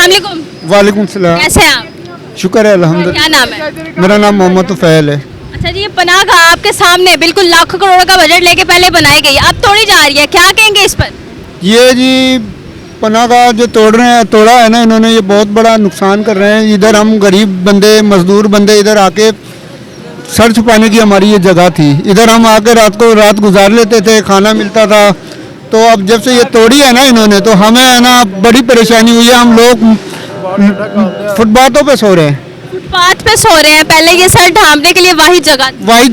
अस्सलाम वालेकुम सलाम। कैसे हैं आप? शुक्र है अल्हम्दुलिल्लाह। क्या नाम है? मेरा नाम मोहम्मद तुफैल है। अच्छा जी, ये पनाहगाह आपके सामने बिल्कुल लाखों करोड़ का बजट लेके पहले बनाई गई, अब तोड़ी जा रही है, क्या कहेंगे इस पर? ये जी पनाहगाह जो तोड़ा है ना इन्होंने, ये बहुत बड़ा नुकसान कर रहे हैं। इधर हम गरीब बंदे, मजदूर बंदे इधर आके सर छुपाने की हमारी ये जगह थी। इधर हम आके रात गुजार लेते थे, खाना मिलता था। तो अब जब से ये तोड़ी है ना इन्होंने, तो हमें है ना बड़ी परेशानी हुई है। हम लोग फुटपाथों पे सो रहे हैं। फुटपाथ पे सो रहे हैं। पहले ये सर ढांपने के लिए वाहिद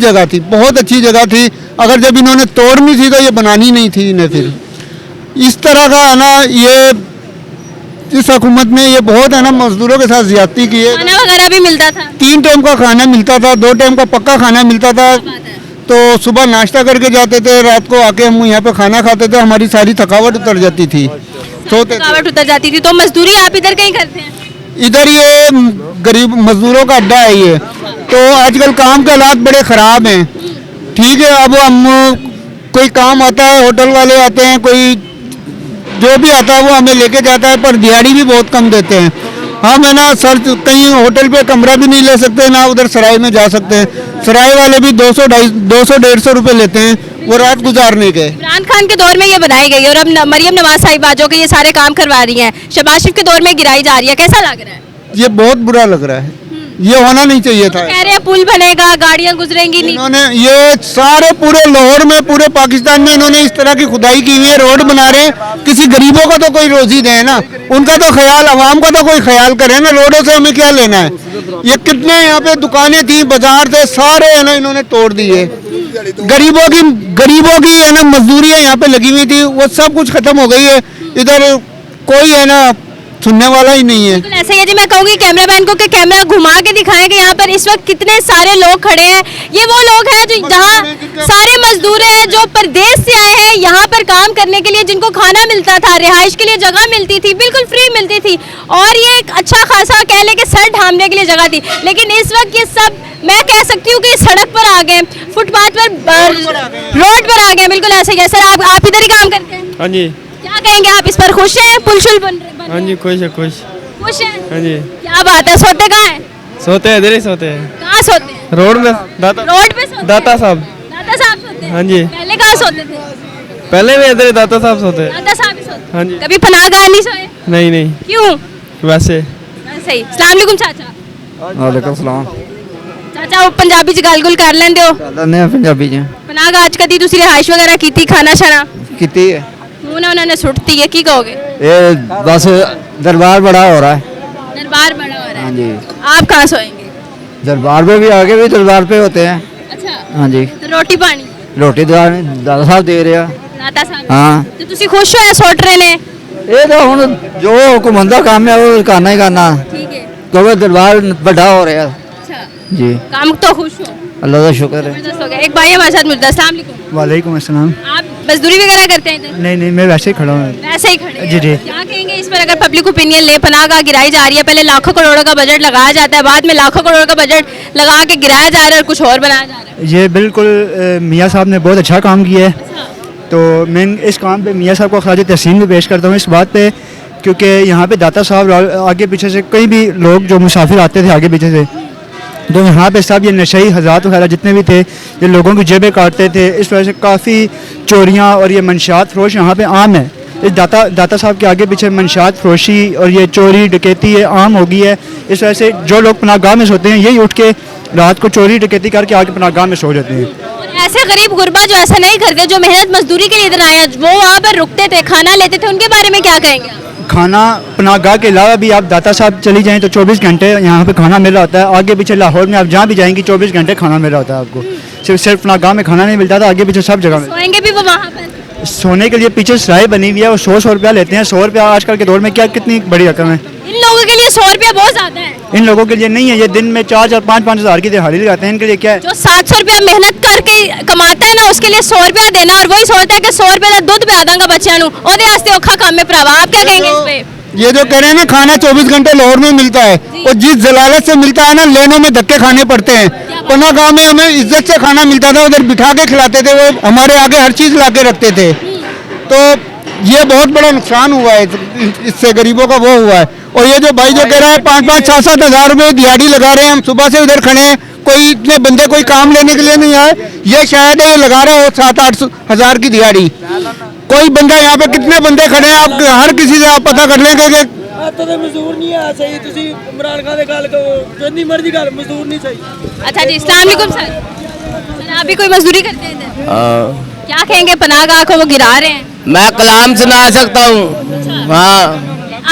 जगह थी, बहुत अच्छी जगह थी। अगर जब इन्होंने तोड़नी थी तो ये बनानी नहीं थी इन्हें। फिर इस तरह का है ना, ये इस हुकूमत ने ये बहुत है ना मजदूरों के साथ ज्यादती की है। खाना वगैरह भी मिलता था, 3 टाइम का खाना मिलता था, 2 टाइम का पक्का खाना मिलता था। तो सुबह नाश्ता करके जाते थे, रात को आके हम यहाँ पे खाना खाते थे। हमारी सारी थकावट उतर जाती थी, सोते थे। थकावट उतर जाती थी। तो मजदूरी आप इधर कहीं करते हैं? इधर ये गरीब मजदूरों का अड्डा है ये। तो आजकल काम के हालात बड़े ख़राब हैं। ठीक है, अब हम कोई काम आता है, होटल वाले आते हैं, कोई जो भी आता है वो हमें लेके जाता है, पर दिहाड़ी भी बहुत कम देते हैं। हम है ना सर कहीं होटल पे कमरा भी नहीं ले सकते, ना उधर सराय में जा सकते हैं। सराय वाले भी 200-150 रुपये लेते हैं वो रात गुजारने के। इमरान खान के दौर में ये बनाई गई और अब मरियम नवाज साहिबा जो कि ये सारे काम करवा रही हैं, शहबाज शरीफ के दौर में गिराई जा रही है, कैसा लग रहा है? ये बहुत बुरा लग रहा है, ये होना नहीं चाहिए था। कह रहे हैं पुल बनेगा, गाड़ियां गुजरेंगी नहीं। इन्होंने ये सारे पूरे लाहौर में, पूरे पाकिस्तान में इन्होंने इस तरह की खुदाई की हुई है, रोड बना रहे हैं। किसी गरीबों का तो कोई रोजी दे ना, उनका तो ख्याल, आवाम का तो कोई ख्याल करे ना। रोडों से हमें क्या लेना है? ये कितने यहाँ पे दुकानें थी, बाजार थे, सारे है ना इन्होंने तोड़ दिए। गरीबों की है ना मजदूरी यहाँ पे लगी हुई थी, वो सब कुछ खत्म हो गई है। इधर कोई है ना सुनने वाला ही नहीं है। ऐसे ही जी, मैं कहूँगी कैमरामैन को कि कैमरा घुमा के दिखाएं कि यहाँ पर इस वक्त कितने सारे लोग खड़े हैं। ये वो लोग हैं जो जहाँ सारे मजदूर हैं जो परदेश से आए हैं यहाँ पर काम करने के लिए, जिनको खाना मिलता था, रिहाइश के लिए जगह मिलती थी, बिल्कुल फ्री मिलती थी, और ये एक अच्छा खासा कह ले कि सर ढांपने के लिए जगह थी। लेकिन इस वक्त ये सब मैं कह सकती हूँ कि सड़क पर आ गए, फुटपाथ पर, रोड पर आ गए। बिल्कुल ऐसे ही। सर आप इधर ही काम करते हैं? हाँ जी। क्या कहेंगे आप इस पर? खुश हैं? पुल शुल बन रहे? हाँ जी, खुश है, खुश। खुश हैं? हाँ जी। क्या बात है। सोते कहाँ हैं? सोते हैं, इधर ही सोते हैं। कहाँ सोते हैं? रोड में। रोड पे सोते दाता साहब। दाता साहब सोते हैं? हाँ जी। पहले कहाँ सोते थे? पहले भी इधर ही दाता साहब सोते हैं। दाता साहब ही सोते? हाँ जी। कभी पनाहगाह नहीं सोए? नहीं नहीं, क्यों? वैसे। सही। अस्सलाम वालेकुम चाचा। वालेकुम सलाम। चाचा वो पंजाबी च गल कर लेंदे हो? कर लेने पंजाबी च। पनाहगाह च कदी तुसी रिहाइश वगैरह की, खाना शाना कीती है? उन्होंने सुटती है, की कहोगे? ये बस दरबार बड़ा हो रहा है। दरबार बड़ा हो रहा है। हाँ जी। आप कहाँ सोएंगे? दरबार पे भी आगे भी दरबार पे होते हैं। अच्छा। हाँ जी। तो रोटी पानी रोटी दादा साहब दे रहे हैं। दाता साहब। हाँ। तो तुसी खुश हो सुट रहे ने? ये तो हुन जो हुकुमत दा काम है वो करना ही करना, ठीक है। क्योंकि दरबार बड़ा हो रहा है। अच्छा। जी। काम तो खुश हो? अल्लाह का शुक्र है। जबरदस्त हो गया। एक भाई हमारे साथ मिलता है। अस्सलाम वालेकुम। वालेकुम अस्सलाम। आप मजदूरी वगैरह करते हैं इधर? नहीं, मैं वैसे ही खड़ा हूँ। वैसे ही खड़े हैं। जी, जी। क्या कहेंगे इस पर? अगर पब्लिक ओपिनियन ले, पनाहगाह गिराई जा रही है, पहले लाखों करोड़ों का बजट लगाया जाता है, बाद में लाखों करोड़ का बजट लगा के गिराया जा रहा है और कुछ और बनाया जा रहा है। ये बिल्कुल मियाँ साहब ने बहुत अच्छा काम किया है। तो मैं इस काम पे मियाँ साहब को खराज तहसीन भी पेश करता हूँ इस बात पे, क्योंकि यहाँ पे दाता साहब आगे पीछे से कई भी लोग जो मुसाफिर आते थे आगे पीछे से, तो यहाँ पे सब ये नशई हज़रात वगैरह जितने भी थे, ये लोगों की जेबें काटते थे। इस वजह से काफ़ी चोरियाँ और ये मंशियात फरोश यहाँ पे आम है। इस दाता साहब के आगे पीछे मंशियात फरोशी और ये चोरी डकैती ये आम हो गई है। इस वजह से जो लोग पनाहगाह में सोते हैं यही उठ के रात को चोरी डकैती करके आके पनाहगाह में सो जाते हैं। ऐसे गरीब गुरबा जो ऐसा नहीं करते, जो मेहनत मजदूरी के लिए इधर आए हैं, वो वहाँ पर रुकते थे, खाना लेते थे, उनके बारे में क्या कहेंगे आप? खाना पनाहगाह के अलावा भी आप दाता साहब चली जाएं तो 24 घंटे यहाँ पे खाना मिल रहा होता है। आगे पीछे लाहौर में आप जहाँ भी जाएंगी 24 घंटे खाना मिल रहा होता है आपको। सिर्फ पनाहगाह में खाना नहीं मिलता था, आगे पीछे सब जगह सोएंगे भी वो वहाँ पर? सोने के लिए पीछे सराय बनी हुई है, वो 100 रुपया लेते हैं। 100 रुपया आजकल के दौर में क्या कितनी बड़ी रकम है। इन लोगों के लिए 100 रुपया बहुत ज्यादा है। इन लोगों के लिए नहीं है, ये दिन में 4-4 5-5 हज़ार की दिहाड़ी लगाते हैं। इनके लिए क्या है? जो 700 रुपया मेहनत करके कमाता है ना, उसके लिए 100 रुपया देना, और वही सोचता है कि 100 रुपये का दूध पिला दूंगा बच्चों को, ओदे वास्ते औखा काम है भरावा। आप क्या कहेंगे इस पे? ये जो कह रहे हैं ना खाना 24 घंटे लाहौर में मिलता है, और जिस जलालत से मिलता है ना, लेनों में धक्के खाने पड़ते हैं। पनाहगाह में हमें इज्जत से खाना मिलता था, उधर बिठा के खिलाते थे, वो हमारे आगे हर चीज़ ला के रखते थे। तो ये बहुत बड़ा नुकसान हुआ है, इससे गरीबों का वो हुआ है। और ये जो भाई जो कह रहा है 5-5, 7-7 हज़ार रुपये दिहाड़ी लगा रहे हैं, हम सुबह से उधर खड़े हैं, कोई इतने बंदे कोई काम लेने के लिए नहीं आए, ये शायद है ये लगा रहा हो 7-8 हज़ार की दिहाड़ी। कोई बंदा यहाँ पे कितने बंदे खड़े हैं, आप हर किसी से आप पता कर लेंगे कि तो मजदूर नहीं है सही। तुसी इमरान खान दे गल करो जितनी मर्जी गल, मजदूर नहीं सही। अच्छा जी, अस्सलाम वालेकुम सर। सर आप भी कोई मजदूरी करते हैं इधर? क्या कहेंगे पनाह गाह को वो गिरा रहे हैं? मैं कलाम सुना सकता हूँ। हाँ,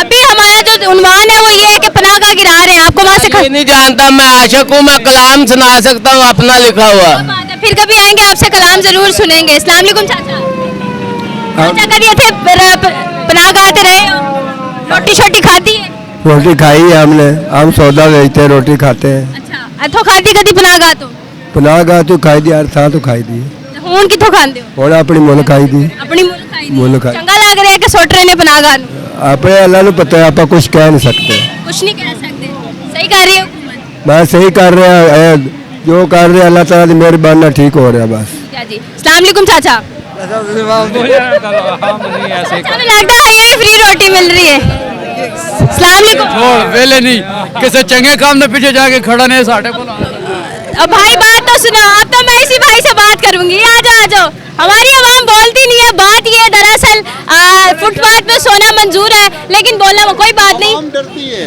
अभी हमारा जो उन्वान है वो ये है कि पनाह गाह गिरा रहे हैं, आपको वहाँ से ये नहीं जानता, मैं आशिक हूँ, मैं कलाम सुना सकता हूँ अपना लिखा हुआ। बात है, फिर कभी आएंगे आपसे कलाम जरूर सुनेंगे। अस्सलाम वालेकुम चाचा। चाचा कभी इतने पनाह गाह ते रहे हो, रोटी शोटी खाती है? रोटी खाई है हमने, हम सौदा बेचते हैं, रोटी खाते हैं। अच्छा इथों खाती कदी पनाह गाह तो? पनाह गाह तो खाई दी, हर थां तो खाई दी, ਹੁਣ ਕਿੱਥੋਂ ਖਾਂਦੇ ਹੋ? ਹੁਣ ਆਪਣੀ ਮੁੱਲ ਖਾਈ ਦੀ। ਆਪਣੀ ਮੁੱਲ ਖਾਈ ਦੀ। ਮੁੱਲ ਖਾਈ। ਚੰਗਾ ਲੱਗ ਰਿਹਾ ਕਿ ਸੁੱਟ ਰਹੇ ਨੇ ਪਨਾਹ ਗਾਹ ਨੂੰ? अपने अल्लाह को पता है, आप कुछ कह नहीं सकते। कुछ नहीं कह सकते, सही कर रही है हुकूमत। मैं सही कर रहे हैं, जो कर रहे हैं अल्लाह ताला की मेहरबानी ठीक हो रहा है बस। क्या जी, अस्सलाम वालेकुम चाचा। अच्छा लगता है ये फ्री रोटी मिल रही है। अस्सलाम वालेकुम। वेले नहीं किसी चंगे काम ने पीछे जाके खड़ा नहीं साढ़े को। अब भाई बात तो सुनो, अब तो मैं इसी भाई से बात करूंगी। आ जाओ, हमारी आवाम बोलती नहीं है। बात ये दरअसल फुटपाथ पे सोना मंजूर है, लेकिन बोलना वो कोई बात नहीं। डरती है,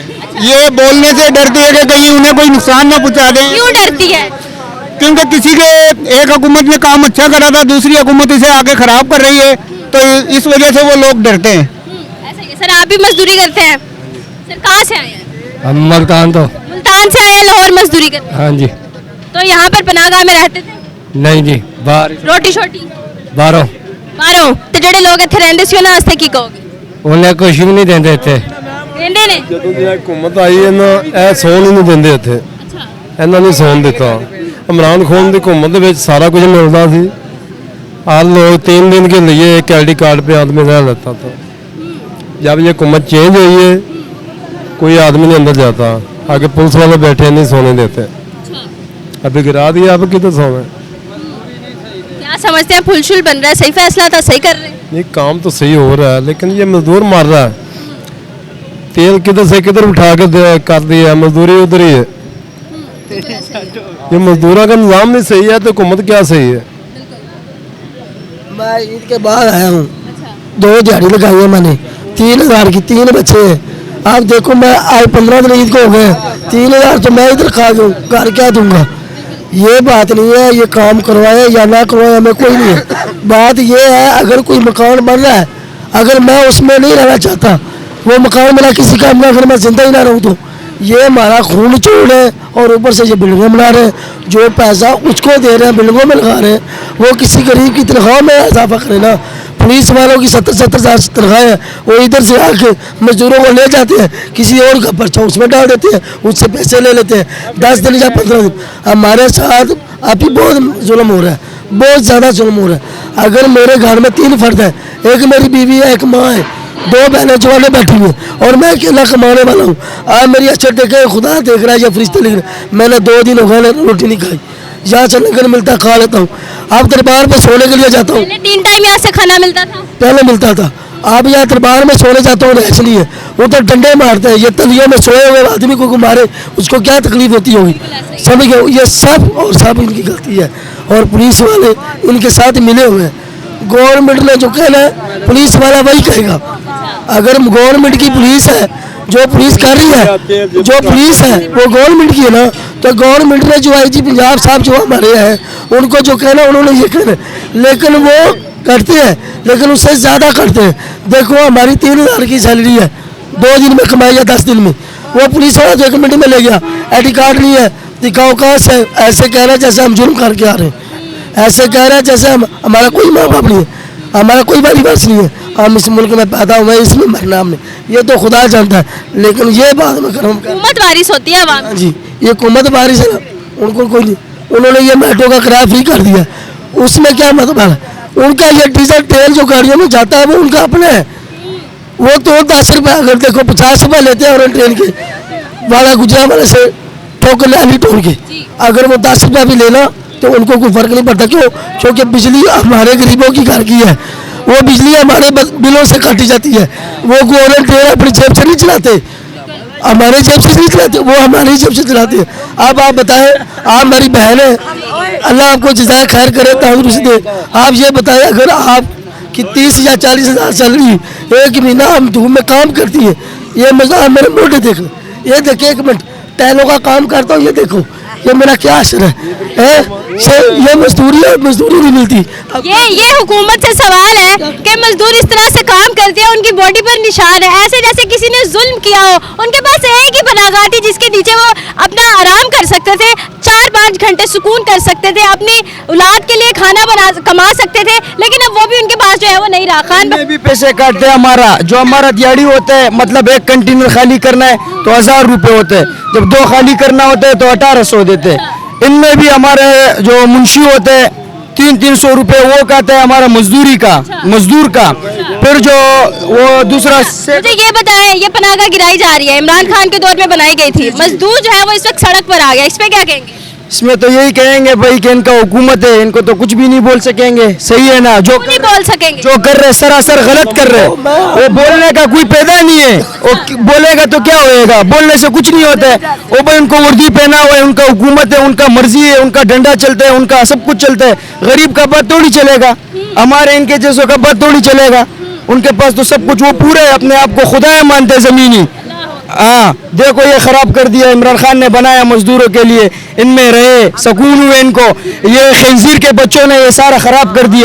ये बोलने से डरती है कि कहीं उन्हें कोई नुकसान ना पहुंचा दे। क्यों डरती है? क्योंकि किसी के एक हुकूमत ने काम अच्छा करा था, दूसरी हुकूमत इसे आगे खराब कर रही है, तो इस वजह से वो लोग डरते हैं। ऐसा ही है। सर आप भी मजदूरी करते हैं? सर कहाँ से आए हैं? हम मुल्तान तो मुल्तान से आए हैं, लाहौर मजदूरी करते हैं। हाँ जी। तो यहाँ पर पनाहगाह में रहते थे? नहीं जी, बाहर रोटी शोटी बाहरों बाहरों तो ਜਿਹੜੇ ਲੋਕ ਇੱਥੇ ਰਹਿੰਦੇ ਸੀ ਉਹਨਾਂ ਵਾਸਤੇ ਕੀ ਕਹੋਗੇ? उन्हें कुछ भी नहीं देते थे। ਰਹਿੰਦੇ ਨੇ? ਜਦੋਂ ਦੀ ਹਕੂਮਤ ਆਈ ਇਹਨਾਂ ਇਹ ਸੌਣ ਹੀ ਨਹੀਂ ਦਿੰਦੇ ਇੱਥੇ, ਇਹਨਾਂ ਨੇ ਸੌਣ ਦਿੱਤਾ। इमरान खान की हुकूमत ਵਿੱਚ सारा कुछ मिलता थी, आज लोग 3 दिन के लिए एक ID कार्ड पे आदमी रह लेता था। जब ये हुकूमत चेंज हुई है, कोई आदमी नहीं अंदर जाता, आगे पुलिस वाले बैठे नहीं सोने देते। अभी गिरा दिया, अब किधर सोवे? क्या समझते हैं फुलशुल बन रहा है, सही फैसला था, सही कर रहे हैं? ये काम तो सही हो रहा है, लेकिन ये मजदूर मार रहा है। तेल किधर से किधर उठा के कर दिया, मजदूरी उधर ही है। ये मजदूरों का निज़ाम नहीं सही है तो हुकूमत क्या सही है? मैं ईद के बाद आया हूँ, 2 दिहाड़ी लगाई है मैंने, 3000 की, 3 बच्चे हैं। आप देखो मैं आज 15 दिन ईद को हो गए, 3000 तो मैं इधर खा गया हूँ, घर क्या दूंगा? ये बात नहीं है, ये काम करवाए या ना करवाए हमें कोई नहीं है। बात ये है अगर कोई मकान बन रहा है, अगर मैं उसमें नहीं रहना चाहता, वो मकान मेरा किसी काम में, अगर मैं जिंदा ही ना रहूँ तो ये हमारा खून चोड़ है। और ऊपर से ये बिल्डिंगें बना रहे हैं, जो पैसा उसको दे रहे हैं बिल्डिंगों में लगा रहे हैं, वो किसी गरीब की तनख्वाह में इजाफा करे ना। पुलिस वालों की 70-70 हज़ार तनख्वाह है, वो इधर से आके मजदूरों को ले जाते हैं, किसी और का पर्चा उसमें डाल देते हैं, उससे पैसे ले लेते हैं 10 दिन या 15 दिन। हमारे साथ अभी बहुत जुल्म हो रहा है, बहुत ज़्यादा जुल्म हो रहा है। अगर मेरे घर में 3 फर्द हैं, एक मेरी बीवी है, एक माँ है, 2 बहनें जवाने बैठी हुई हैं और मैं अकेला कमाने वाला हूँ। आज मेरी अच्छे देखे खुदा देख रहा है या फरिश्ते लिख रहे हैं, मैंने 2 दिन हो गए रोटी नहीं खाई, यहाँ से लंगर मिलता खा लेता हूँ। आप दरबार पे सोने के लिए जाता हूँ, पहले 3 टाइम यहाँ से खाना मिलता था? पहले मिलता था। आप यहाँ दरबार में सोने जाता हूँ इसलिए, उधर डंडे मारते हैं, ये तलियों में सोए हुए आदमी को मारे, उसको क्या तकलीफ होती होगी? समझ गए? ये सब और सब इनकी गलती है और पुलिस वाले इनके साथ मिले हुए हैं। गवर्नमेंट ने जो कहना है पुलिस वाला वही कहेगा। अगर गवर्नमेंट की पुलिस है, जो पुलिस कर रही है, जो पुलिस है वो गवर्नमेंट की है ना, तो गवर्नमेंट ने जो IG पंजाब साहब जो हमारे हैं उनको जो कहना उन्होंने ये कहना, लेकिन वो करते हैं, लेकिन उससे ज़्यादा करते हैं। देखो हमारी 3000 की सैलरी है, 2 दिन में कमाई है 10 दिन में, वो पुलिस वाला 2 मिनट में ले गया, ID कार्ड नहीं है, दिखाओ कहाँ से? ऐसे कह रहे हैं जैसे हम जुर्म करके आ रहे हैं, ऐसे कह रहे हैं जैसे हम हमारा कोई माँ बाप नहीं है, हमारा कोई बारी वर्ष नहीं है, हम इस मुल्क में पैदा हुए, इसमें मरना हमने, ये तो खुदा जानता है। लेकिन ये बात में कर हुकूमत वारिस होती है आवाम? जी, ये हुकूमत वारिस है ना, उनको कोई नहीं। उन्होंने ये मेट्रो का किराया फ्री कर दिया, उसमें क्या मतलब है? उनका ये डीजल तेल जो गाड़ियों में जाता है वो उनका अपना है, वो तो 10 रुपये, अगर देखो 50 रुपये लेते हैं और ट्रेन के वाला गुजरा वाले से ठोकर लाली टोल के, अगर वो 10 रुपया भी लेना तो उनको कोई फर्क नहीं पड़ता। क्यों? क्योंकि बिजली हमारे गरीबों की घर की है, वो बिजली हमारे बिलों से काटी जाती है। वो गवर्नमेंट दे रहा अपनी जेब से नहीं चलाते, हमारे जेब से नहीं चलाते, वो हमारी जेब से चलाते हैं। अब आप बताएं, आप हमारी बहन है, अल्लाह आपको जज़ाए खैर करे, तंदुरुस्ती दे। आप ये बताएं, अगर आप कि 30 या 40 हज़ार सैलरी एक महीना हम धूप में काम करती है, ये मजा मेरे मोटे देख लो, ये देखिए 1 मिनट, टैलों का काम करता हूँ, ये देखो ये मेरा क्या असर है? ये मजदूरी और मजदूरी नहीं मिलती। ये हुकूमत से सवाल है कि मजदूर इस तरह से काम करते हैं, उनकी बॉडी पर निशान है, ऐसे जैसे किसी ने जुल्म किया हो। उनके पास एक ही पनाहगाह थी जिसके नीचे वो अपना आराम कर सकते थे, 4-5 घंटे सुकून कर सकते थे, अपनी औलाद के लिए खाना कमा सकते थे, लेकिन अब वो भी उनके पास जो है वो नहीं रहा। खान भी पैसे काटते हैं हमारा, जो हमारा दिहाड़ी होता है, मतलब 1 कंटेनर खाली करना है तो 1000 रुपये होते हैं, जब 2 खाली करना होता है तो 1800 देते हैं। इनमें भी हमारे जो मुंशी होते हैं 300 रुपये वो कहते हैं हमारा मजदूरी का, मजदूर का। फिर जो वो दूसरा मुझे ये बताएं, ये पनाहगाह गिराई जा रही है, इमरान खान के दौर में बनाई गई थी, मजदूर जो है वो इस वक्त सड़क पर आ गया, इस पे क्या कहेंगे? इसमें तो यही कहेंगे भाई कि इनका हुकूमत है, इनको तो कुछ भी नहीं बोल सकेंगे, सही है ना? जो नहीं बोल सकेंगे, जो कर रहे सरासर गलत कर रहे, वो बोलने का कोई पैदा नहीं है, वो बोलेगा तो क्या होएगा, बोलने से कुछ नहीं होता है। वो भाई उनको वर्दी पहना हुआ है, उनका हुकूमत है, उनका मर्जी है, उनका डंडा चलता है, उनका सब कुछ चलता है। गरीब का बात थोड़ी चलेगा, हमारे इनके जैसों का बात थोड़ी चलेगा। उनके पास तो सब कुछ, वो पूरे अपने आप को खुदा मानते जमीनी। हाँ देखो ये खराब कर दिया, इमरान खान ने बनाया मजदूरों के लिए, इनमें रहे सुकून हुए इनको, ये खंजीर के बच्चों ने ये सारा खराब कर दिया।